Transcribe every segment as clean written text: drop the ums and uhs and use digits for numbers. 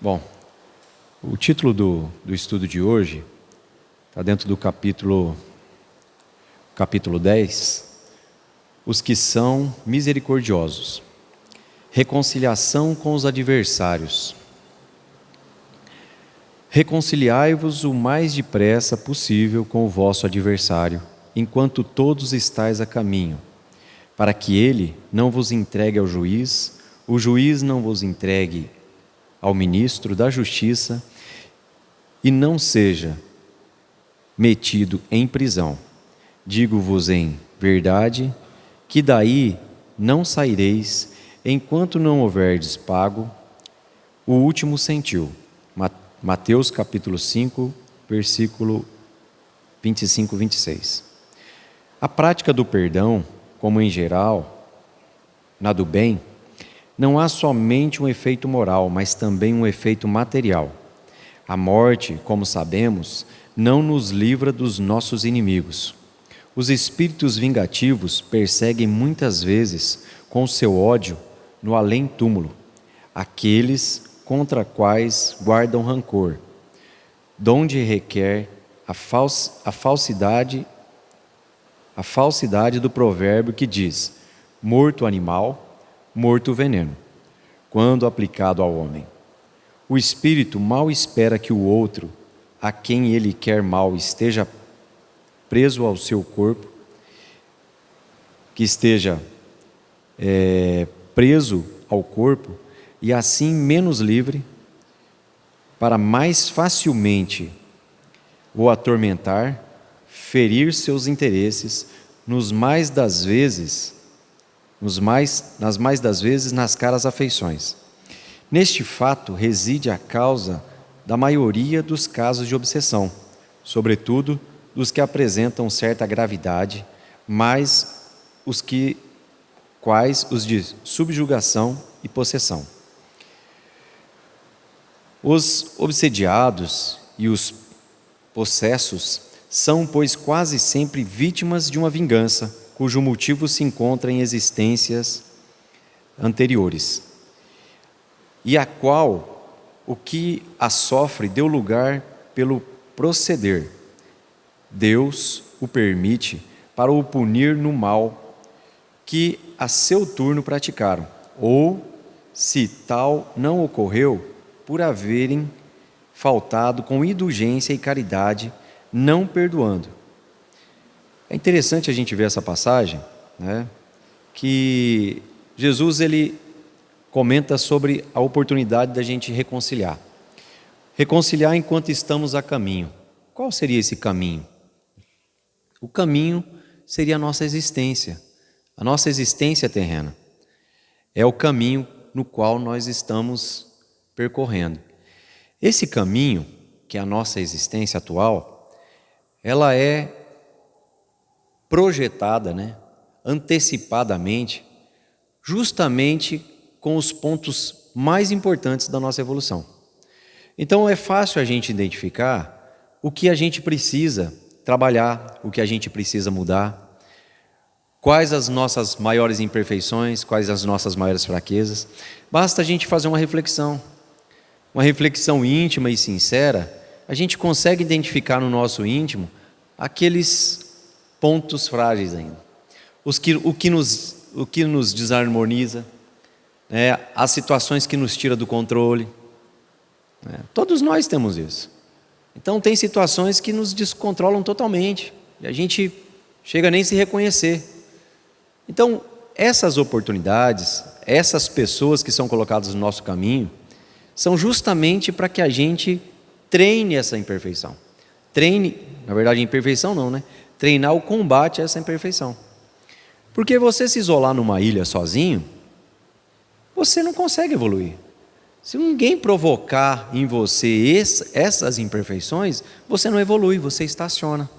Bom, o título do estudo de hoje está dentro do capítulo 10, os que são misericordiosos, reconciliação com os adversários. Reconciliai-vos o mais depressa possível com o vosso adversário, enquanto todos estáis a caminho, para que ele não vos entregue ao juiz, o juiz não vos entregue ao ministro da justiça e não seja metido em prisão. Digo-vos em verdade que daí não saireis enquanto não houverdes pago o último centil. Mateus capítulo 5, versículo 25 e 26. A prática do perdão, como em geral, na do bem, não há somente um efeito moral, mas também um efeito material. A morte, como sabemos, não nos livra dos nossos inimigos. Os espíritos vingativos perseguem muitas vezes com seu ódio no além-túmulo aqueles contra quais guardam rancor, donde requer a falsidade do provérbio que diz: morto animal, morto o veneno, quando aplicado ao homem. O espírito mal espera que o outro, a quem ele quer mal, esteja preso ao seu corpo, que esteja preso ao corpo, e assim menos livre, para mais facilmente o atormentar, ferir seus interesses, nas mais das vezes nas caras afeições. Neste fato reside a causa da maioria dos casos de obsessão, sobretudo dos que apresentam certa gravidade, mas os de subjugação e possessão. Os obsediados e os possessos são, pois, quase sempre vítimas de uma vingança, cujo motivo se encontra em existências anteriores, e a qual o que a sofre deu lugar pelo proceder. Deus o permite para o punir no mal que a seu turno praticaram, ou, se tal não ocorreu, por haverem faltado com indulgência e caridade, não perdoando. É interessante a gente ver essa passagem, né, que Jesus ele comenta sobre a oportunidade da gente reconciliar. Reconciliar enquanto estamos a caminho. Qual seria esse caminho? O caminho seria a nossa existência terrena. É o caminho no qual nós estamos percorrendo. Esse caminho, que é a nossa existência atual, ela é projetada, antecipadamente, justamente com os pontos mais importantes da nossa evolução. Então é fácil a gente identificar o que a gente precisa trabalhar, o que a gente precisa mudar, quais as nossas maiores imperfeições, quais as nossas maiores fraquezas. Basta a gente fazer uma reflexão íntima e sincera. A gente consegue identificar no nosso íntimo aqueles pontos frágeis ainda, o que nos desarmoniza, as situações que nos tiram do controle. Todos nós temos isso. Então tem situações que nos descontrolam totalmente, e a gente chega nem a se reconhecer. Então essas oportunidades, essas pessoas que são colocadas no nosso caminho, são justamente para que a gente treine essa imperfeição. Na verdade, imperfeição não, treinar o combate a essa imperfeição. Porque você se isolar numa ilha sozinho, você não consegue evoluir. Se ninguém provocar em você essas imperfeições, você não evolui, você estaciona.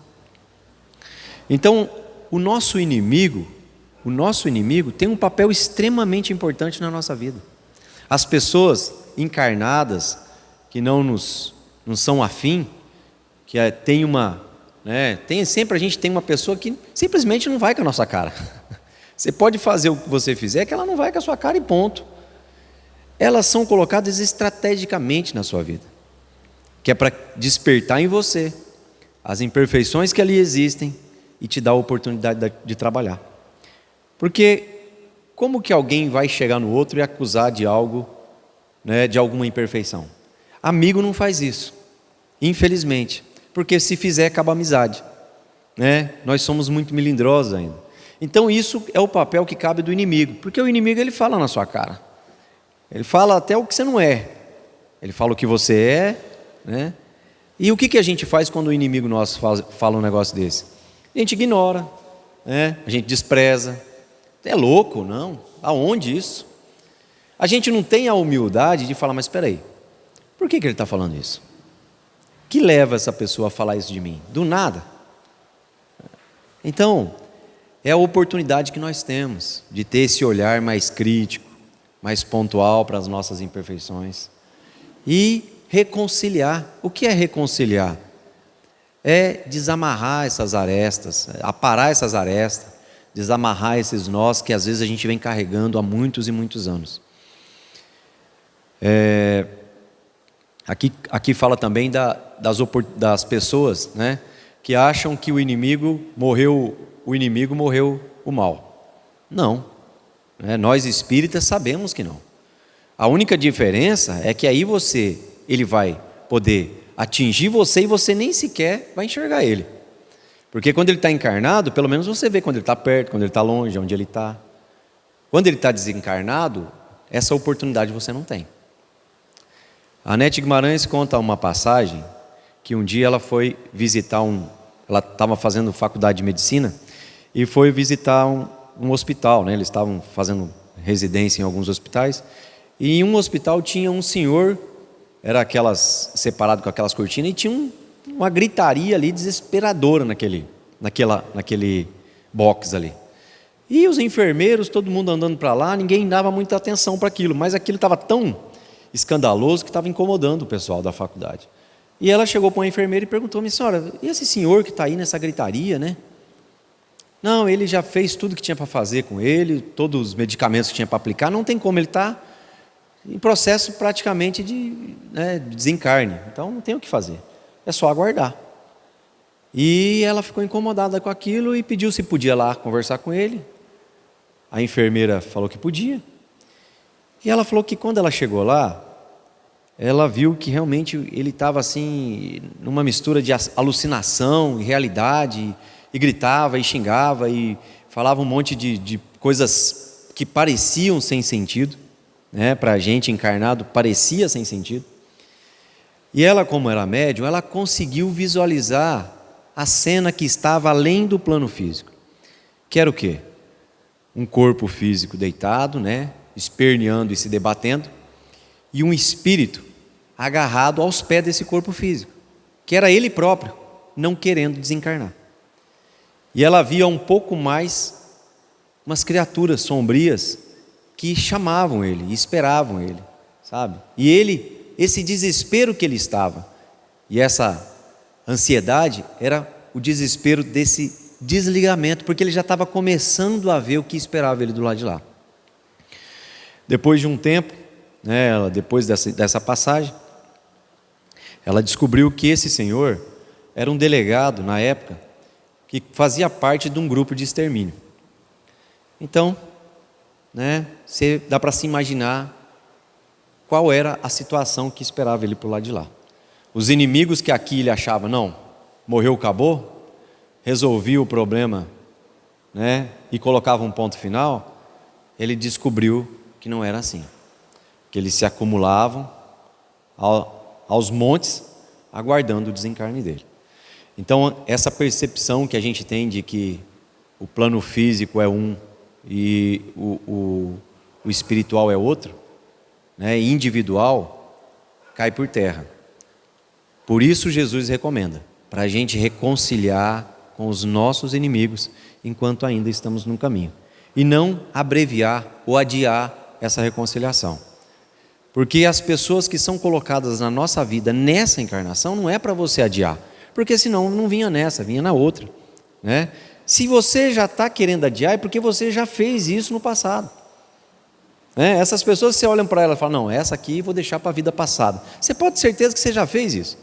Então, o nosso inimigo tem um papel extremamente importante na nossa vida. As pessoas encarnadas que não são afim, que sempre a gente tem uma pessoa que simplesmente não vai com a nossa cara. Você pode fazer o que você fizer, que ela não vai com a sua cara e ponto. elas são colocadas estrategicamente na sua vida, que é para despertar em você as imperfeições que ali existem e te dar a oportunidade de trabalhar. Porque como que alguém vai chegar no outro e acusar de algo, né, de alguma imperfeição? Amigo não faz isso, infelizmente, porque se fizer acaba a amizade, né? Nós somos muito melindrosos ainda. Então isso é o papel que cabe do inimigo, porque o inimigo ele fala na sua cara, ele fala até o que você não é, ele fala o que você é, né? E o que a gente faz quando o inimigo nosso fala um negócio desse? A gente ignora, né? A gente despreza. É louco, não? Aonde isso? A gente não tem a humildade de falar, mas espera aí, por que ele está falando isso? O que leva essa pessoa a falar isso de mim? Do nada. Então, é a oportunidade que nós temos de ter esse olhar mais crítico, mais pontual para as nossas imperfeições e reconciliar. O que é reconciliar? É desamarrar essas arestas, aparar essas arestas, desamarrar esses nós que às vezes a gente vem carregando há muitos e muitos anos. Aqui fala também das pessoas, né, que acham que o inimigo morreu o mal. Não, né, nós espíritas sabemos que não. A única diferença é que aí ele vai poder atingir você e você nem sequer vai enxergar ele. Porque quando ele está encarnado, pelo menos você vê quando ele está perto, quando ele está longe, onde ele está. Quando ele está desencarnado, essa oportunidade você não tem. A Nete Guimarães conta uma passagem que um dia ela foi visitar ela estava fazendo faculdade de medicina e foi visitar um hospital, né? Eles estavam fazendo residência em alguns hospitais e em um hospital tinha um senhor, era separado com aquelas cortinas, e tinha uma gritaria ali desesperadora naquele box ali. E os enfermeiros, todo mundo andando para lá, ninguém dava muita atenção para aquilo, mas aquilo estava tão escandaloso que estava incomodando o pessoal da faculdade. E ela chegou para uma enfermeira e perguntou: minha senhora, e esse senhor que está aí nessa gritaria, né? Não, ele já fez tudo que tinha para fazer com ele, todos os medicamentos que tinha para aplicar, não tem como, ele está em processo praticamente de desencarne, então não tem o que fazer, é só aguardar. E ela ficou incomodada com aquilo e pediu se podia lá conversar com ele. A enfermeira falou que podia. E ela falou que quando ela chegou lá, ela viu que realmente ele estava assim, numa mistura de alucinação e realidade, e gritava e xingava e falava um monte de coisas que pareciam sem sentido, né? Para a gente encarnado parecia sem sentido. E ela, como era médium, ela conseguiu visualizar a cena que estava além do plano físico, que era o quê? Um corpo físico deitado, né? Esperneando e se debatendo, e um espírito agarrado aos pés desse corpo físico, que era ele próprio, não querendo desencarnar. E ela via um pouco mais umas criaturas sombrias que chamavam ele, esperavam ele, sabe? E esse desespero que ele estava, e essa ansiedade, era o desespero desse desligamento, porque ele já estava começando a ver o que esperava ele do lado de lá. Depois de um tempo, né, depois dessa passagem, ela descobriu que esse senhor era um delegado, na época, que fazia parte de um grupo de extermínio. Então, né, dá para se imaginar qual era a situação que esperava ele por lá de lá. Os inimigos que aqui ele achava, não, morreu, acabou, resolvia o problema, né, e colocava um ponto final, ele descobriu que não era assim, que eles se acumulavam aos montes, aguardando o desencarne dele. Então, essa percepção que a gente tem de que o plano físico é um e o espiritual é outro, né, individual, cai por terra. Por isso Jesus recomenda, para a gente reconciliar com os nossos inimigos, enquanto ainda estamos no caminho, e não abreviar ou adiar essa reconciliação. Porque as pessoas que são colocadas na nossa vida nessa encarnação, não é para você adiar, porque senão não vinha nessa, vinha na outra, né? Se você já está querendo adiar, é porque você já fez isso no passado. né? Essas pessoas, você olha para ela e fala, não, essa aqui vou deixar para a vida passada. Você pode ter certeza que você já fez isso.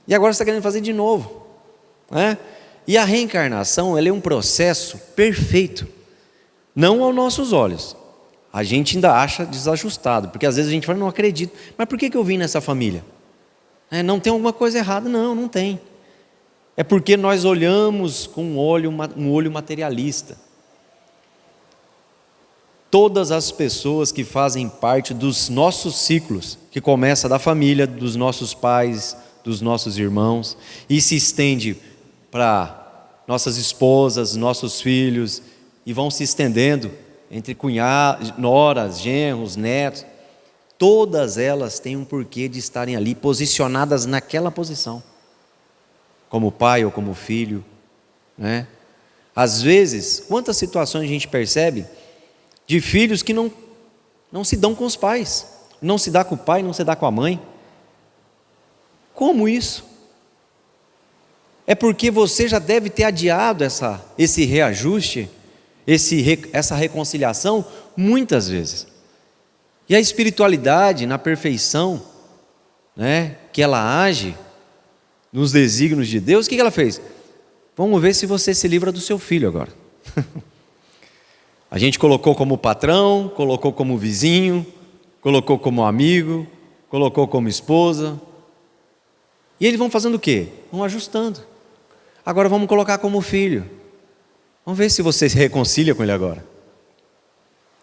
E agora você está querendo fazer de novo, né? E a reencarnação, ela é um processo perfeito. Não aos nossos olhos. A gente ainda acha desajustado, porque às vezes a gente fala, não acredito. Mas por que eu vim nessa família? Não tem alguma coisa errada? Não, não tem. É porque nós olhamos com um olho materialista. Todas as pessoas que fazem parte dos nossos ciclos, que começa da família, dos nossos pais, dos nossos irmãos, e se estende para nossas esposas, nossos filhos, e vão se estendendo entre cunhados, noras, genros, netos, todas elas têm um porquê de estarem ali, posicionadas naquela posição, como pai ou como filho, né? Às vezes, quantas situações a gente percebe de filhos que não se dão com os pais, não se dá com o pai, não se dá com a mãe. Como isso? É porque você já deve ter adiado esse reajuste, essa reconciliação muitas vezes. E a espiritualidade, na perfeição, né, que ela age nos desígnios de Deus, o que ela fez? Vamos ver se você se livra do seu filho agora. A gente colocou como patrão, colocou como vizinho, colocou como amigo, colocou como esposa. E eles vão fazendo o quê? Vão ajustando. Agora vamos colocar como filho. Vamos ver se você se reconcilia com ele agora.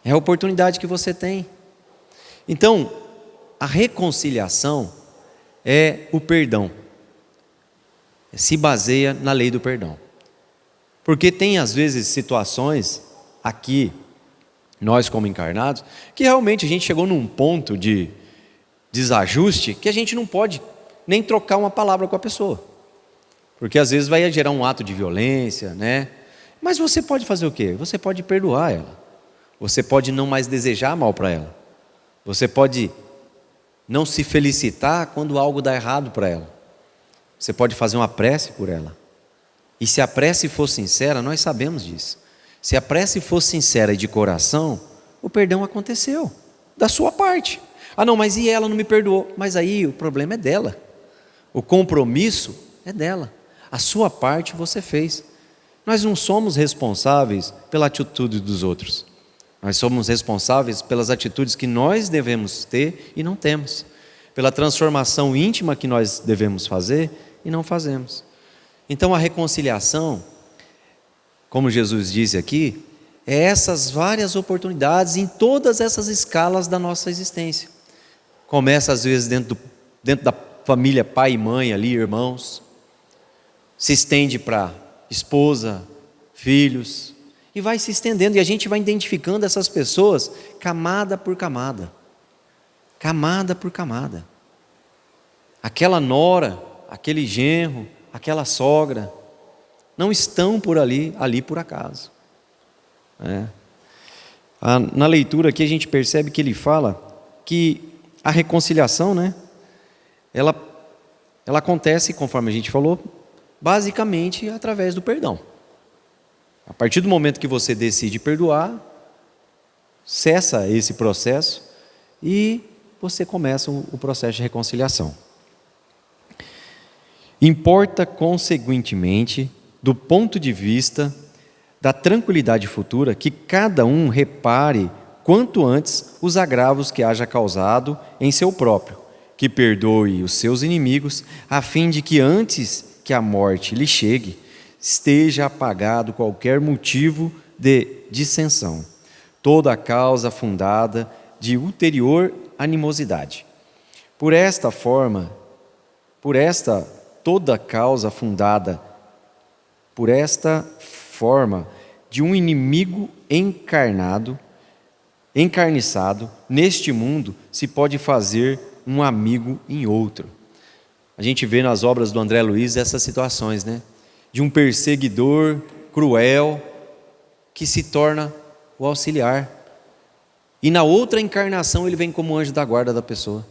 É a oportunidade que você tem. Então, a reconciliação é o perdão. Se baseia na lei do perdão. Porque tem às vezes situações aqui, nós como encarnados, que realmente a gente chegou num ponto de desajuste que a gente não pode nem trocar uma palavra com a pessoa. Porque às vezes vai gerar um ato de violência, né? Mas você pode fazer o quê? Você pode perdoar ela. Você pode não mais desejar mal para ela. Você pode não se felicitar quando algo dá errado para ela. Você pode fazer uma prece por ela. E se a prece for sincera, nós sabemos disso. Se a prece for sincera e de coração, o perdão aconteceu, da sua parte. Ah não, mas e ela não me perdoou? Mas aí o problema é dela. O compromisso é dela. A sua parte você fez. Nós não somos responsáveis pela atitude dos outros. Nós somos responsáveis pelas atitudes que nós devemos ter e não temos. Pela transformação íntima que nós devemos fazer e não fazemos. Então a reconciliação, como Jesus disse aqui, é essas várias oportunidades em todas essas escalas da nossa existência. Começa às vezes dentro da família, pai e mãe ali, irmãos. Se estende para esposa, filhos, e vai se estendendo, e a gente vai identificando essas pessoas camada por camada. Camada por camada. Aquela nora, aquele genro, aquela sogra, não estão por ali por acaso. Na leitura aqui a gente percebe que ele fala que a reconciliação, né, ela acontece, conforme a gente falou, basicamente através do perdão. A partir do momento que você decide perdoar, cessa esse processo e você começa o processo de reconciliação. Importa, consequentemente, do ponto de vista da tranquilidade futura, que cada um repare quanto antes os agravos que haja causado em seu próprio, que perdoe os seus inimigos, a fim de que antes que a morte lhe chegue, esteja apagado qualquer motivo de dissensão, toda a causa fundada de ulterior animosidade. Toda causa fundada por esta forma de um inimigo encarniçado, neste mundo se pode fazer um amigo em outro. A gente vê nas obras do André Luiz essas situações, né? De um perseguidor cruel que se torna o auxiliar. E na outra encarnação ele vem como anjo da guarda da pessoa.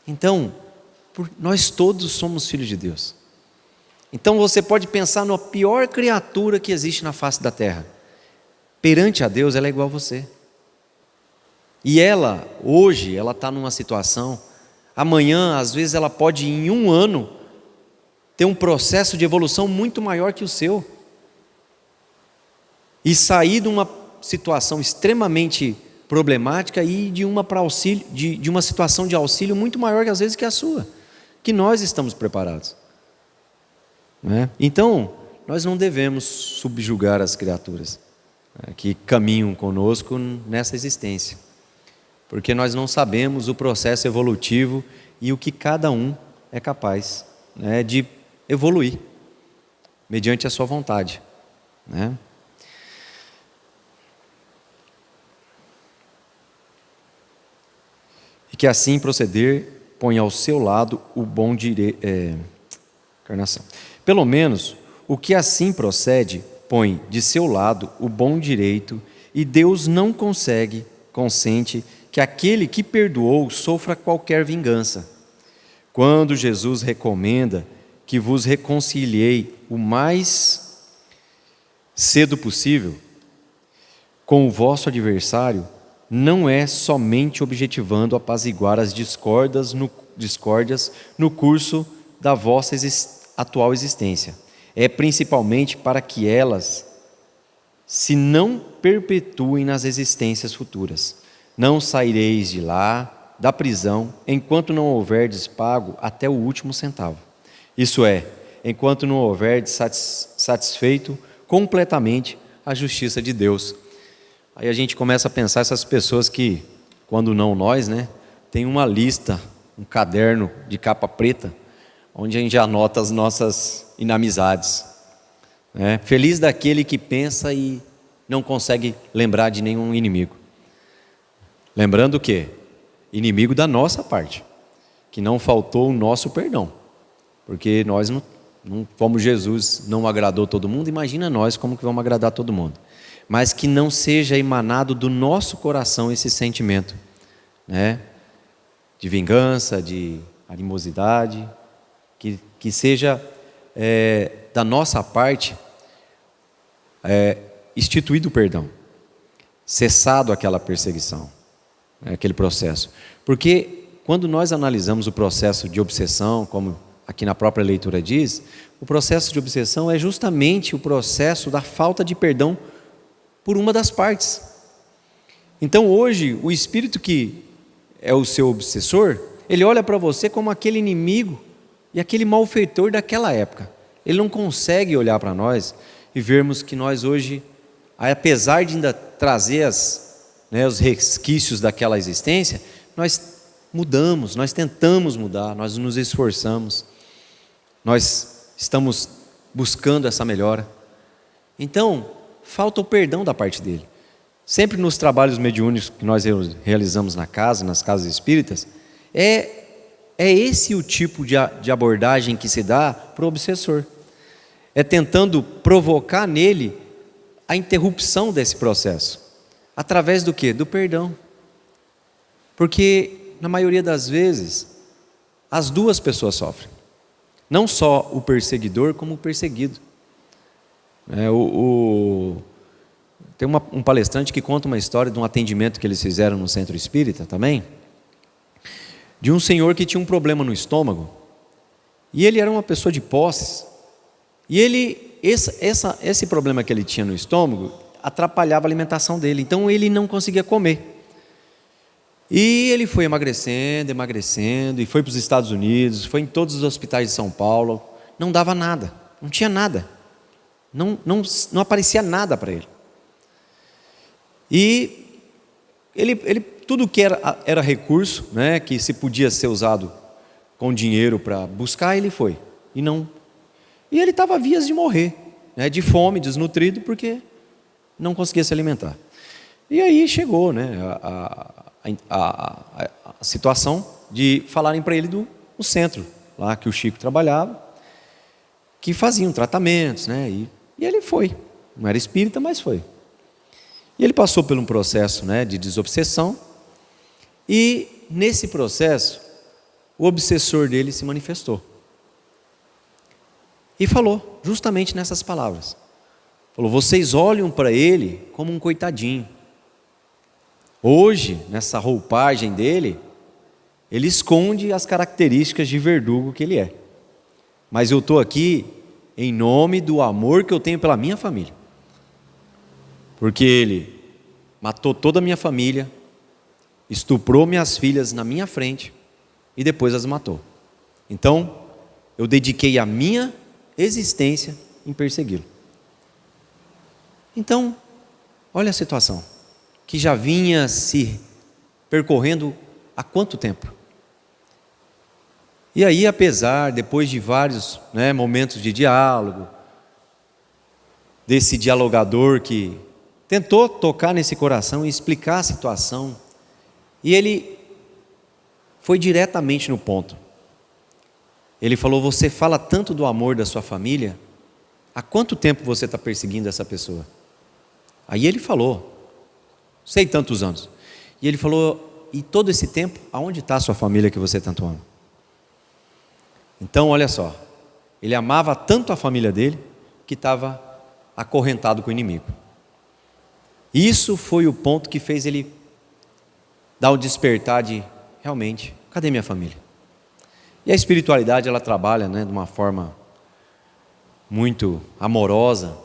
Então, nós todos somos filhos de Deus. Então você pode pensar na pior criatura que existe na face da terra. Perante a Deus ela é igual a você. E ela, hoje, ela está numa situação, amanhã, às vezes, ela pode, em um ano, ter um processo de evolução muito maior que o seu. E sair de uma situação extremamente problemática e de uma para auxílio, de uma situação de auxílio muito maior às vezes que a sua, que nós estamos preparados, né? Então, nós não devemos subjugar as criaturas, né, que caminham conosco nessa existência, porque nós não sabemos o processo evolutivo e o que cada um é capaz, né, de evoluir mediante a sua vontade, né? E que assim proceder põe ao seu lado o bom direito. Encarnação. Pelo menos o que assim procede põe de seu lado o bom direito, e Deus não consente que aquele que perdoou sofra qualquer vingança. Quando Jesus recomenda que vos reconciliei o mais cedo possível com o vosso adversário, não é somente objetivando apaziguar as discórdias no curso da vossa atual existência. É principalmente para que elas se não perpetuem nas existências futuras. Não saireis de lá, da prisão, enquanto não houverdes pago até o último centavo. Isso é, enquanto não houverdes satisfeito completamente a justiça de Deus. Aí a gente começa a pensar essas pessoas que, quando não nós, né, tem uma lista, um caderno de capa preta, onde a gente anota as nossas inamizades, né? Feliz daquele que pensa e não consegue lembrar de nenhum inimigo. Lembrando o quê? Inimigo da nossa parte, que não faltou o nosso perdão, porque nós não, como Jesus não agradou todo mundo, imagina nós como que vamos agradar todo mundo. Mas que não seja emanado do nosso coração esse sentimento, né, de vingança, de animosidade, que seja da nossa parte instituído o perdão, cessado aquela perseguição, aquele processo. Porque quando nós analisamos o processo de obsessão, como aqui na própria leitura diz, o processo de obsessão é justamente o processo da falta de perdão por uma das partes. Então hoje, o espírito que é o seu obsessor, ele olha para você como aquele inimigo e aquele malfeitor daquela época. Ele não consegue olhar para nós e vermos que nós hoje, apesar de ainda trazer os resquícios daquela existência, nós mudamos, nós tentamos mudar, nós nos esforçamos, nós estamos buscando essa melhora. Então, falta o perdão da parte dele. Sempre nos trabalhos mediúnicos que nós realizamos na casa, nas casas espíritas, é esse o tipo de abordagem que se dá para o obsessor. É tentando provocar nele a interrupção desse processo. Através do quê? Do perdão. Porque, na maioria das vezes, as duas pessoas sofrem. Não só o perseguidor, como o perseguido. Tem um palestrante que conta uma história de um atendimento que eles fizeram no centro espírita também, de um senhor que tinha um problema no estômago, e ele era uma pessoa de posses, e esse problema que ele tinha no estômago atrapalhava a alimentação dele, então ele não conseguia comer. E ele foi emagrecendo, e foi para os Estados Unidos, foi em todos os hospitais de São Paulo, não dava nada, não tinha nada, não aparecia nada para ele. E ele tudo que era recurso, né, que se podia ser usado com dinheiro para buscar, ele foi. E ele estava a vias de morrer, né, de fome, desnutrido, porque não conseguia se alimentar. E aí chegou, né, a situação de falarem para ele do centro, lá que o Chico trabalhava, que faziam tratamentos, né, e ele foi. Não era espírita, mas foi. E ele passou por um processo, né, de desobsessão, e nesse processo, o obsessor dele se manifestou. E falou justamente nessas palavras. Falou: vocês olham para ele como um coitadinho. Hoje, nessa roupagem dele, ele esconde as características de verdugo que ele é. Mas eu estou aqui em nome do amor que eu tenho pela minha família. Porque ele matou toda a minha família, estuprou minhas filhas na minha frente e depois as matou. Então, eu dediquei a minha existência em persegui-lo. Então, olha a situação, que já vinha se percorrendo há quanto tempo? E aí, apesar, depois de vários momentos de diálogo, desse dialogador que tentou tocar nesse coração e explicar a situação, e ele foi diretamente no ponto. Ele falou: você fala tanto do amor da sua família, há quanto tempo você está perseguindo essa pessoa? Aí ele falou, sei tantos anos. E ele falou: e todo esse tempo, aonde está a sua família que você tanto ama? Então, olha só, ele amava tanto a família dele, que estava acorrentado com o inimigo. Isso foi o ponto que fez ele dar o despertar de, realmente, cadê minha família? E a espiritualidade, ela trabalha de uma forma muito amorosa,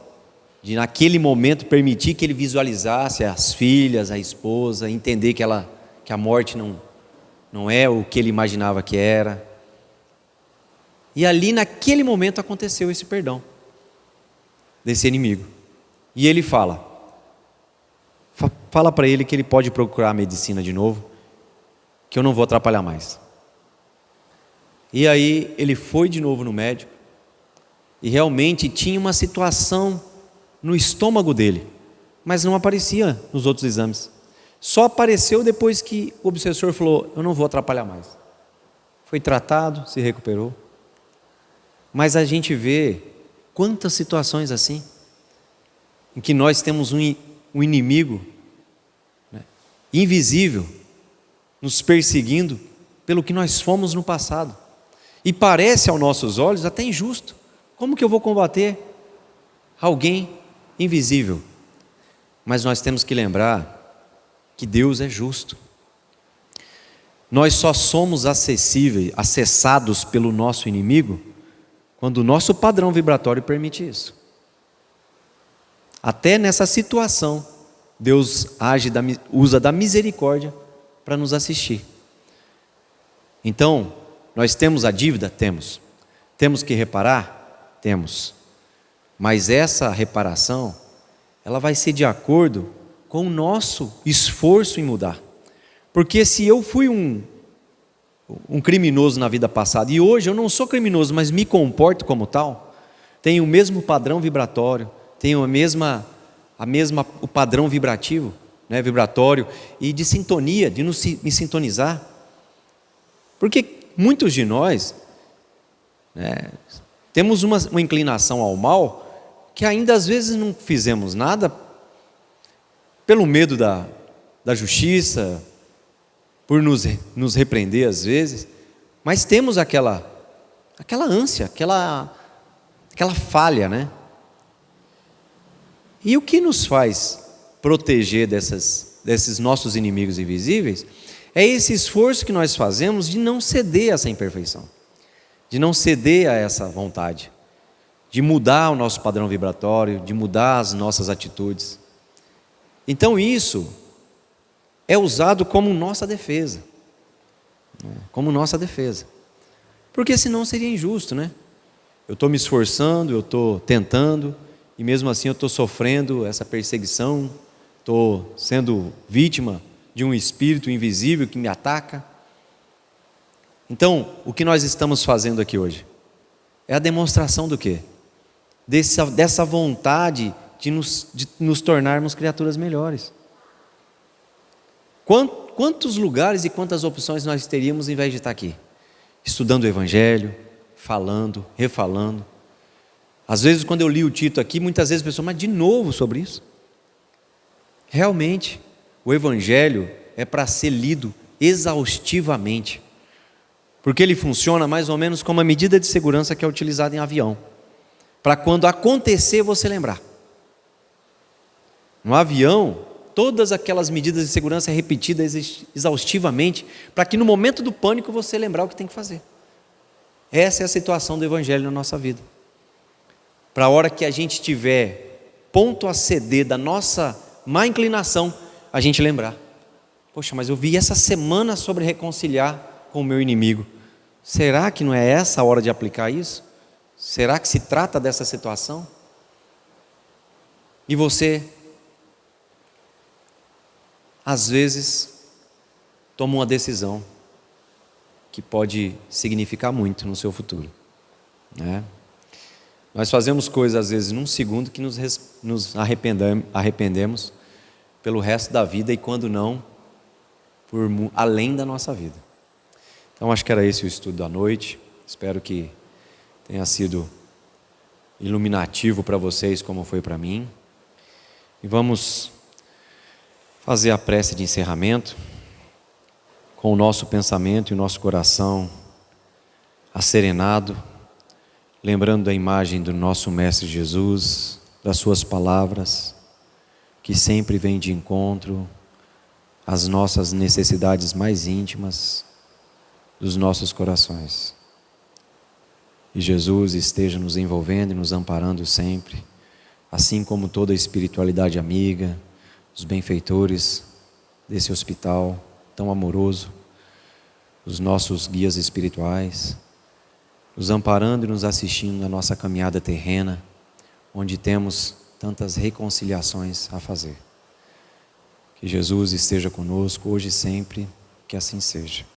de naquele momento permitir que ele visualizasse as filhas, a esposa, entender que a morte não é o que ele imaginava que era. E ali naquele momento aconteceu esse perdão desse inimigo. E ele fala para ele que ele pode procurar a medicina de novo, que eu não vou atrapalhar mais. E aí ele foi de novo no médico, e realmente tinha uma situação no estômago dele, mas não aparecia nos outros exames. Só apareceu depois que o obsessor falou: eu não vou atrapalhar mais. Foi tratado, se recuperou. Mas a gente vê quantas situações assim, em que nós temos um inimigo invisível, nos perseguindo pelo que nós fomos no passado. E parece aos nossos olhos até injusto. Como que eu vou combater alguém invisível? Mas nós temos que lembrar que Deus é justo. Nós só somos acessados pelo nosso inimigo quando o nosso padrão vibratório permite isso. Até nessa situação, Deus usa da misericórdia para nos assistir. Então, nós temos a dívida? Temos. Temos que reparar? Temos. Mas essa reparação, ela vai ser de acordo com o nosso esforço em mudar. Porque se eu fui um criminoso na vida passada e hoje eu não sou criminoso, mas me comporto como tal, tenho o mesmo padrão vibratório, tenho o padrão vibrativo, vibratório e de sintonia, de me sintonizar. Porque muitos de nós temos uma inclinação ao mal que ainda às vezes não fizemos nada pelo medo da justiça, por nos repreender às vezes, mas temos aquela ânsia, aquela falha, E o que nos faz proteger desses nossos inimigos invisíveis é esse esforço que nós fazemos de não ceder a essa imperfeição, de não ceder a essa vontade, de mudar o nosso padrão vibratório, de mudar as nossas atitudes. Então isso é usado como nossa defesa, porque senão seria injusto, Eu estou me esforçando, eu estou tentando, e mesmo assim eu estou sofrendo essa perseguição, estou sendo vítima de um espírito invisível que me ataca. Então, o que nós estamos fazendo aqui hoje? É a demonstração do quê? Dessa vontade de nos tornarmos criaturas melhores. Quantos lugares e quantas opções nós teríamos em vez de estar aqui? Estudando o Evangelho, falando, refalando. Às vezes quando eu li o Tito aqui, muitas vezes a pessoa, mas de novo sobre isso? Realmente, o Evangelho é para ser lido exaustivamente, porque ele funciona mais ou menos como a medida de segurança que é utilizada em avião, para quando acontecer você lembrar. No avião, todas aquelas medidas de segurança repetidas exaustivamente, para que no momento do pânico você lembrar o que tem que fazer. Essa é a situação do Evangelho na nossa vida. Para a hora que a gente tiver ponto a ceder da nossa má inclinação, a gente lembrar: poxa, mas eu vi essa semana sobre reconciliar com o meu inimigo. Será que não é essa a hora de aplicar isso? Será que se trata dessa situação? E você, às vezes, toma uma decisão que pode significar muito no seu futuro, né? Nós fazemos coisas, às vezes, num segundo que nos arrependemos pelo resto da vida, e quando não, por além da nossa vida. Então, acho que era esse o estudo da noite. Espero que tenha sido iluminativo para vocês, como foi para mim. E vamos fazer a prece de encerramento, com o nosso pensamento e o nosso coração asserenado, lembrando da imagem do nosso Mestre Jesus, das suas palavras, que sempre vem de encontro às nossas necessidades mais íntimas dos nossos corações. E Jesus esteja nos envolvendo e nos amparando sempre, assim como toda a espiritualidade amiga, os benfeitores desse hospital tão amoroso, os nossos guias espirituais, nos amparando e nos assistindo na nossa caminhada terrena, onde temos tantas reconciliações a fazer. Que Jesus esteja conosco hoje e sempre, que assim seja.